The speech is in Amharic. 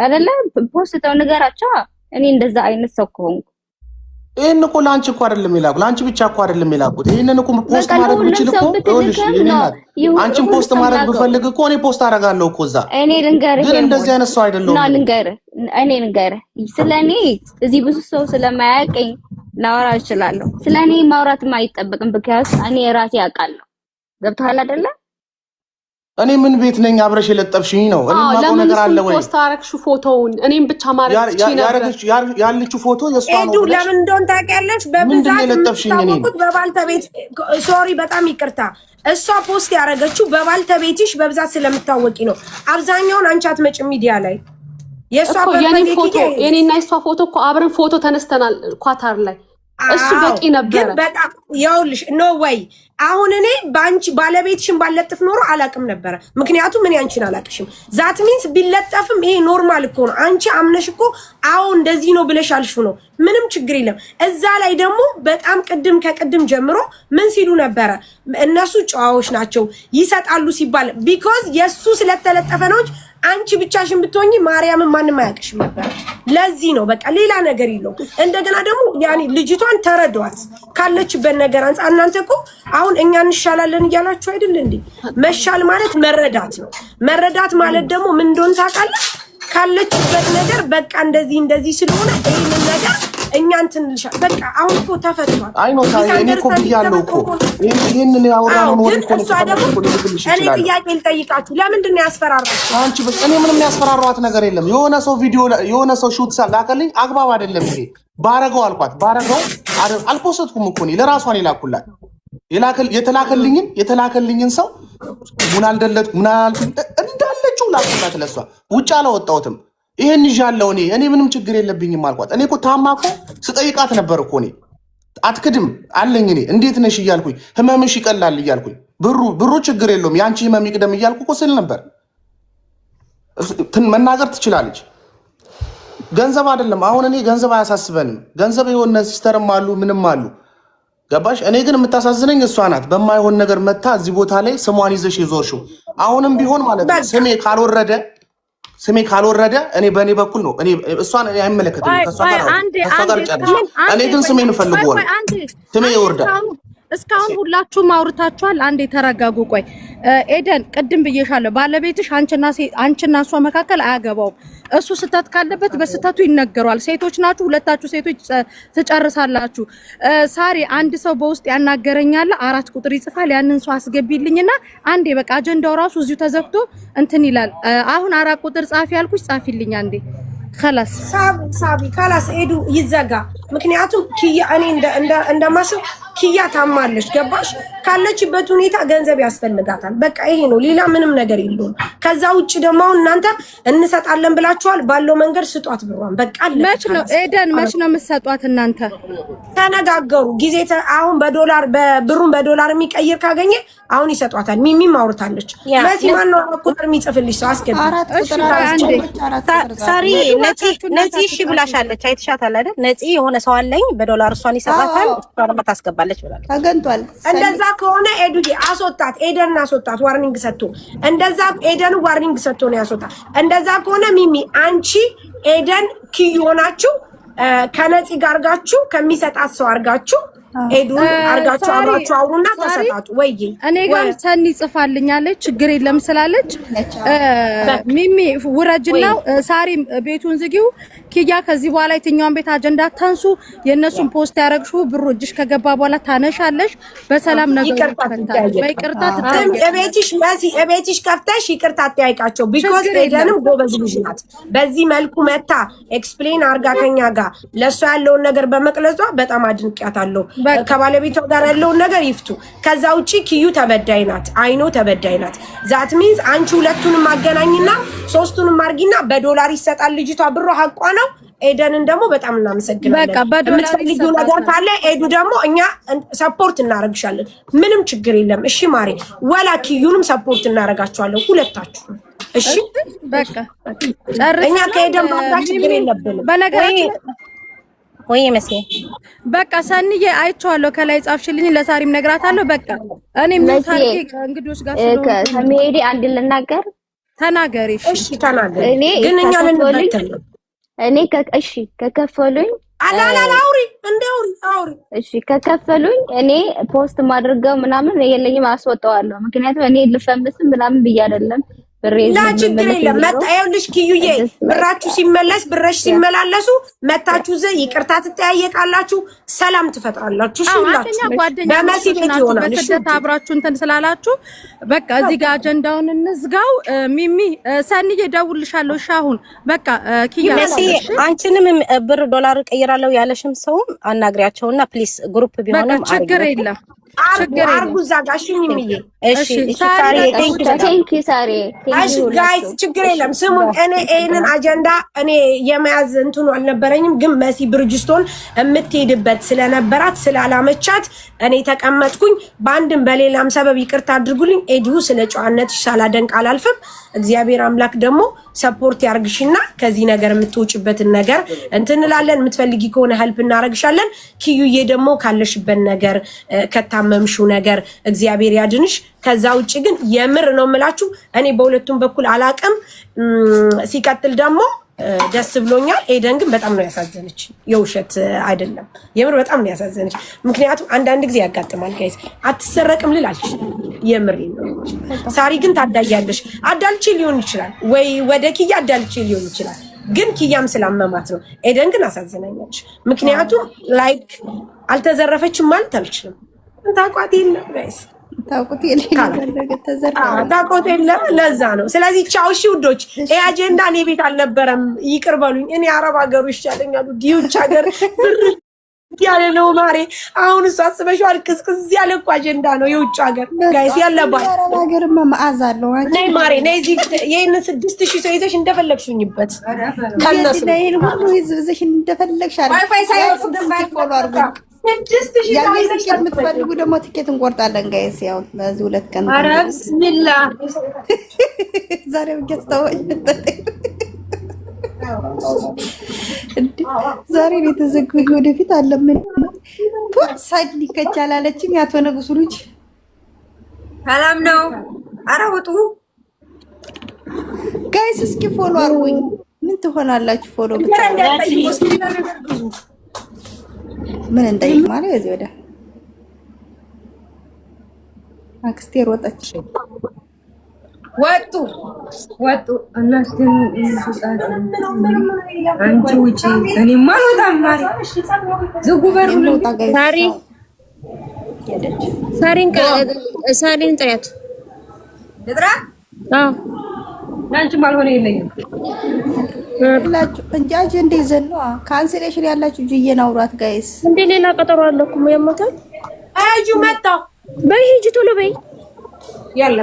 አይደለ ፖስተው ነገራቸው እኔ እንደዛ አይነት ሰው ከሆንኩ ይሄን እኮ ላንቺ እኮ አይደለም ይላኩ ላንቺ ብቻ እኮ አይደለም ይላኩት ይሄንን እኮ ፖስት ማድረግ ብችል እኮ ይኸውልሽ አንቺን ፖስት ማድረግ ብፈልግ እኮ እኔ ፖስት አደርጋለሁ እኮ እዛ እኔ ልንገርህ ግን እንደዚህ አይነት ሰው አይደለም እና ልንገርህ ስለኔ እዚህ ብዙ ሰው ስለማያውቀኝ ላወራ እችላለሁ ስለኔ ማውራትም አይጠበቅም because እኔ ራሴ አውቃለሁ ገብቶሃል አይደለ እኔ ምን ቤት ነኝ አብረሽ የለጠፍሽኝ ነው እኔ ማቆ ነገር አለ ወይ ፖስት አረክሹ ፎቶውን እኔም ብቻ ማረክ እቺ ነበር ያለችው ፎቶ የሷ ነው ኤዱ ለምን እንደሆነ ታውቂያለሽ በብዛት ታውቁት በባልተቤት ሶሪ በጣም ይቅርታ እሷ ፖስት ያረጋችሁ በባልተቤትሽ በብዛት ስለምታወቂ ነው አብዛኛውን አንቺ አትመጭም ሚዲያ ላይ የሷ የኔና የሷ ፎቶ እኮ አብረን ፎቶ ተነስተናል ኳታር ላይ እሱ በቂ ነበር ግን በጣም ያውልሽ ኖ ወይ አሁን እኔ ባንቺ ባለቤትሽን ባለጥፍ ኖሮ አላቅም ነበር ምክንያቱም ምን አንቺን አላቅሽም ዛት ሚንስ ቢለጠፍም ይሄ ኖርማል እኮ ነው አንቺ አምነሽ እኮ አው እንደዚህ ነው ብለሽ አልሹ ነው ምንም ችግር የለም እዛ ላይ ደግሞ በጣም ከቅድም ጀምሮ ምን ሲሉ ነበር እነሱ ጨዋዎች ናቸው ይሰጣሉ ሲባል because የሱ ስለተለጠፈ ነው አንቺ ብቻሽን ብትሆኚ ማርያምን ማንንም አያቅሽም ነበር ለዚህ ነው በቃ ሌላ ነገር ይለው እንደገና ደግሞ ያኒ ልጅቷን ተረዷት ካለችበት ነገር አንፃ እናንተ እኮ አሁን እኛ እንሻላለን ይያላችሁ አይደል እንዴ መሻል ማለት መረዳት ነው መረዳት ማለት ደግሞ ምን እንደሆነ ታውቃለህ ካለችበት ነገር በቃ እንደዚህ ስለሆነ ይሄንን ነገር እኛ እንትን ልሻ በቃ አሁን እኮ ተፈቷል አይ ነው እኔ እኮ ብያለሁ እኮ ይሄንን ያወራነው ነው እኮ እኔ ጥያቄ ልጠይቃችሁ ለምንድን ነው ያስፈራራችሁ አንቺ በቃ እኔ ምንም ያስፈራራዋት ነገር የለም የሆነ ሰው ቪዲዮ የሆነ ሰው ሹት ሳላከልኝ አግባብ አይደለም ይሄ ባረገው አልኳት ባረገው አልፖስትኩም እኮ ነው ለራሷን ይላኩላት የተላከልኝን ሰው ሙናልደለት ሙናል እንዳለችው ላኩላት ለሷ ውጭ አላወጣሁትም ይሄን ይዣለው እኔ ምንም ችግር የለብኝም አልኳት እኔ እኮ ታማኮ ስጠይቃት ነበር እኮ እኔ አትክድም አለኝ እኔ እንዴት ነሽ እያልኩኝ ህመምሽ ይቀላል እያልኩኝ ብሩ ችግር የለውም ያንቺ ህመም ይቅደም እያልኩ እኮ ስል ነበር መናገር ትችላለች ገንዘብ አይደለም አሁን እኔ ገንዘብ አያሳስበንም ገንዘብ የሆነ ሲስተርም አሉ ምንም አሉ ገባሽ እኔ ግን የምታሳዝነኝ እሷ ናት በማይሆን ነገር መታ እዚህ ቦታ ላይ ስሟን ይዘሽ ይዞርሽው አሁንም ቢሆን ማለት ነው ስሜ ካልወረደ እኔ በእኔ በኩል ነው እኔ እሷን አይመለከተኝም ከሷ ጋር ጨርሽ እኔ ግን ስሜን ፈልጓል ስሜ ይወርዳል እስካሁን ሁላችሁም አውርታችኋል አንዴ ተረጋጉ ቆይ ኤደን ቅድም ብዬሻለሁ ባለቤትሽ አንቺና እሷ መካከል አያገባውም እሱ ስተት ካለበት በስተቱ ይነገራል ሴቶች ናችሁ ሁለታችሁ ሴቶች ትጨርሳላችሁ ሳሪ አንድ ሰው በውስጥ ያናገረኛል 4 ቁጥር ይጽፋል ያንን ሰው አስገቢልኝና አንዴ በቃ አጀንዳው ራሱ እዚሁ ተዘግቶ እንትን ይላል አሁን 4 ቁጥር ጻፊ ያልኩሽ ጻፊልኝ አንዴ خلاص ሳቢ خلاص ኤዱ ይዘጋ ምክንያቱም ኪያ እኔ እንደማስብ ኪያ ታማለች ገባሽ ካለችበት ሁኔታ ገንዘብ ያስፈልጋታል በቃ ይሄ ነው ሌላ ምንም ነገር የለውም ከዛ ውጪ ደግሞ እናንተ እንሰጣለን ብላችኋል ባለው መንገድ ስጧት ብሯን በቃ መች ነው ኤደን መች ነው የምትሰጧት እናንተ ተነጋገሩ ጊዜ አሁን ብሩን በዶላር የሚቀይር ካገኘ አሁን ይሰጧታል ሚሚ ማውርታለች ለዚህ ማን ነው ቁጥር የሚጽፍልሽ ሰው አስገባ ሳሪ ነፂ እሺ ብላሻለች አይተሻታል አይደል ነፂ የሆነ ሰው አለኝ በዶላር እሷን ይሰጣታል እሷን ታስገባለች ብላለች ተገንቷል እንደዛ ከሆነ ኤዱዬ አስወጣት ኤደን አስወጣት ዋርኒንግ ሰጥቶ እንደዛ ኤደን ዋርኒንግ ሰጥቶ ነው ያስወጣት እንደዛ ከሆነ ሚሚ አንቺ ኤደን ኪዩ ሆናችሁ ከነፂ ጋር አርጋችሁ ከሚሰጣት ሰው አርጋችሁ ኤዱን አርጋችሁ አብራችሁ አውሩና ተሰጣጡ ወይ እኔ ጋር ሰኒ ጽፋልኛለች ችግር የለም ስላለች ሚሚ ውረጅና ሳሪ ቤቱን ዝጊው ኪያ ከዚህ በኋላ የትኛውን ቤት አጀንዳ ታንሱ የነሱን ፖስት ያረግሹ ብሩ እጅሽ ከገባ በኋላ ታነሻለሽ በሰላም ነገር ተፈታለች በይቅርታ ትተም እቤትሽ ከፍተሽ ይቅርታ አትያይቃቸው because ኤደንም ጎበዝ ልጅ ናት በዚህ መልኩ መታ ኤክስፕሌን አርጋ ከኛ ጋር ለሷ ያለውን ነገር በመቅለዟ በጣም አድንቂያታለሁ ከባለቤቷ ጋር ያለውን ነገር ይፍቱ ከዛ ውጪ ኪዩ ተበዳይናት አይኖ ተበዳይናት ዛት ሚንስ አንቺ ሁለቱንም ማገናኝና ሶስቱንም አርጊና በዶላር ይሰጣል ልጅቷ ብሩ ሐቋ ነው ኤደንን ደግሞ በጣም እናመሰግናለን በቃ በዶላር ይሰጣል ነገር ካለ ኤዱ ደግሞ እኛ ሰፖርት እናረግሻለን ምንም ችግር የለም እሺ ማሪ ወላ ኪዩንም ሰፖርት እናረጋቸዋለን ሁለታችሁ እሺ በቃ እኛ ከኤደን ባንዳ ችግር የለብንም በነገራችን ወይ መሲ በቃ ሰንዬ አይቻለሁ ከላይ ጻፍሽልኝ ለሳሪም ነግራታለሁ በቃ እኔ ምን ታርቂ እንግዶች ጋር ከመሄዴ አንድ ልናገር ተናገሪ። እሺ ተናገሪ። እኔ ግን እኛ ልንበተን እኔ እሺ ከከፈሉኝ አውሪ አውሪ። እሺ ከከፈሉኝ እኔ ፖስት ማድረገው ምናምን የለኝም አስወጣዋለሁ። ምክንያቱም እኔ ልፈምስም ምናምን ብዬ አይደለም ላ ችግር የለም። መጣ ይኸውልሽ ኪዩዬ ብራችሁ ሲመለስ ብረሽ ሲመላለሱ መታችሁ ይቅርታ ትጠያየቃላችሁ፣ ሰላም ትፈጥራላችሁ። እሺ ሁላችሁ በመሲት ይሆናል። እሺ በስደት አብራችሁ እንትን ስላላችሁ በቃ እዚህ ጋር አጀንዳውን እንዝጋው። ሚሚ ሰኒዬ እደውልልሻለሁ። እሺ አሁን በቃ ኪያ መሲ አንቺንም ብር ዶላር ቀይራለሁ ያለሽም ሰውም አናግሪያቸውና ፕሊስ ግሩፕ ቢሆንም ችግር የለም አርጉ እዛ ጋር እሺ ሚሚዬ እሺ ሳሪ ቴንክ ዩ ሳሪ እሺ ጋይስ ችግር የለም። ስሙን እኔ ይሄንን አጀንዳ እኔ የመያዝ እንትኑ አልነበረኝም፣ ግን መሲ ብርጅስቶን የምትሄድበት ስለነበራት ስላላመቻት እኔ ተቀመጥኩኝ። በአንድም በሌላም ሰበብ ይቅርታ አድርጉልኝ። ኤዲዩ ስለ ጨዋነትሽ ሳላደንቅ አላልፍም። እግዚአብሔር አምላክ ደግሞ ሰፖርት ያርግሽና ከዚህ ነገር የምትወጪበትን ነገር እንትንላለን። የምትፈልጊ ከሆነ ሄልፕ እናረግሻለን። ኪዩዬ ደግሞ ካለሽበት ነገር ከታመምሽው ነገር እግዚአብሔር ያድንሽ። ከዛ ውጪ ግን የምር ነው የምላችሁ እኔ በሁለቱም በኩል አላቅም። ሲቀጥል ደግሞ ደስ ብሎኛል። ኤደን ግን በጣም ነው ያሳዘነች፣ የውሸት አይደለም የምር በጣም ነው ያሳዘነች። ምክንያቱም አንዳንድ ጊዜ ያጋጥማል ጋይስ። አትሰረቅም ልላልሽ የምር ነው። ሳሪ ግን ታዳያለሽ። አዳልቼ ሊሆን ይችላል ወይ ወደ ኪያ አዳልቼ ሊሆን ይችላል፣ ግን ኪያም ስላመማት ነው። ኤደን ግን አሳዝናኛለች። ምክንያቱም ላይክ አልተዘረፈችም ማለት አልችልም። ታቋት የለም ጋይስ ታቆት የለም። ለዛ ነው። ስለዚህ ቻው እሺ ውዶች። ይሄ አጀንዳ እኔ ቤት አልነበረም፣ ይቅር በሉኝ። እኔ አረብ ሀገሩ ይሻለኛል። ዲዩች ሀገር ያለ ነው ማሬ። አሁን እሱ አስበሽዋል። ቅዝቅዝ ያለ እኮ አጀንዳ ነው የውጭ ሀገር ጋይስ ያለባት። አረብ ሀገርማ መዓዛ አለው። ነይ ማሬ ነይ። እዚህ ይሄንን 6000 ሰው ይዘሽ እንደፈለግሽኝበት ከነሱ ይሄን ሁሉ ይዘሽ እንደፈለግሽ አረ ዋይፋይ ሳይሆን ፎሎ አድርጉ። 6000 የምትፈልጉ ደግሞ ትኬት እንቆርጣለን ጋይስ። ያው በዚህ 2 ቀን ኧረ ቢስሚላ ዛሬ ወጣው ዛሬ የተዘጉኝ ወደፊት አለምን ሳይድ ሊከቻል አለችኝ። ያቶ ንጉሱ ልጅ ሰላም ነው። ኧረ ውጡ ጋይስ። እስኪ ፎሎ አድርጉኝ። ምን ትሆናላችሁ? ፎሎ ምን እንጠይቅ ማለት እዚህ ወደ አክስቴ ሮጠች። ወጡ እናስ ግን አንቺ ውጪ እኔማ አልወጣም። ማሪ ዝጉ በሩን። ሳሪን ጥሪያት ልጥራ። አዎ አንቺ ማልሆነ የለኝም ሁላችሁ እንጂ አጀንዳ ይዘን ነው ካንሰሌሽን ያላችሁ ጅዬን አውራት ጋይስ። እንደ ሌላ ቀጠሮ አለኩ የሞተው አዩ መጣ። በይ ሂጂ ቶሎ በይ ያለ